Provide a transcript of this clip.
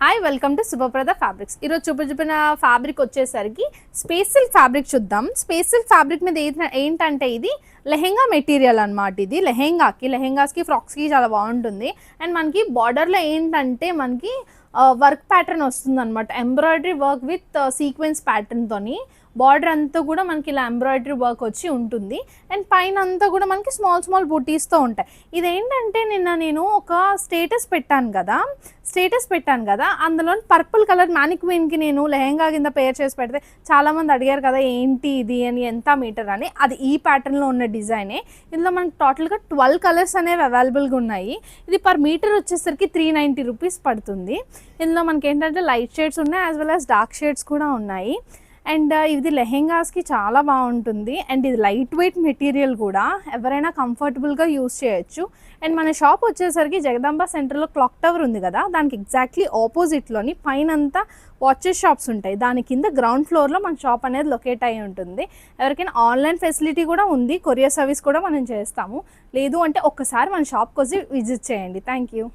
Hi welcome to Shubhaprada fabrics. ఈరోజు చూపించిన fabric వచ్చేసరికి స్పేస్ సిల్క్ ఫ్యాబ్రిక్ చూద్దాం. స్పేస్ సిల్క్ ఫ్యాబ్రిక్ మీద ఏంటంటే ఇది లెహెంగా మెటీరియల్ అనమాట. ఇది లెహెంగాస్కి ఫ్రాక్స్కి చాలా బాగుంటుంది. అండ్ మనకి బార్డర్లో ఏంటంటే మనకి వర్క్ ప్యాటర్న్ వస్తుంది అనమాట. ఎంబ్రాయిడరీ వర్క్ విత్ సీక్వెన్స్ ప్యాటర్న్తోని బార్డర్ అంతా కూడా మనకి ఇలా ఎంబ్రాయిడరీ వర్క్ వచ్చి ఉంటుంది. అండ్ పైన అంతా కూడా మనకి స్మాల్ బూటీస్తో ఉంటాయి. ఇదేంటంటే నేను ఒక స్టేటస్ పెట్టాను కదా, అందులో పర్పుల్ కలర్ మ్యానిక్వీన్కి నేను లెహెంగా కింద పేర్ చేసి పెడితే చాలామంది అడిగారు కదా ఏంటి ఇది అని, ఎంత మీటర్ అని. అది ఈ ప్యాటర్న్లో ఉన్న డిజైనే. ఇందులో మనకి టోటల్గా 12 కలర్స్ అనేవి అవైలబుల్గా ఉన్నాయి. ఇది పర్ మీటర్ వచ్చేసరికి 390 రూపీస్ పడుతుంది. ఇందులో మనకి ఏంటంటే లైట్ షేడ్స్ ఉన్నాయి, as well as dark shades కూడా ఉన్నాయి. అండ్ ఇది లెహెంగాస్కి చాలా బాగుంటుంది. అండ్ ఇది లైట్ వెయిట్ మెటీరియల్ కూడా, ఎవరైనా కంఫర్టబుల్గా యూస్ చేయొచ్చు. అండ్ మన షాప్ వచ్చేసరికి జగదాంబ సెంటర్లో క్లాక్ టవర్ ఉంది కదా, దానికి ఎగ్జాక్ట్లీ ఆపోజిట్లోని పైన అంతా వాచెస్ షాప్స్ ఉంటాయి. దాని కింద గ్రౌండ్ ఫ్లోర్లో మన షాప్ అనేది లొకేట్ అయ్యి ఉంటుంది. ఎవరికైనా ఆన్లైన్ ఫెసిలిటీ కూడా ఉంది, కొరియర్ సర్వీస్ కూడా మనం చేస్తాము. లేదు అంటే ఒక్కసారి మన షాప్కి వచ్చి విజిట్ చేయండి. Thank you.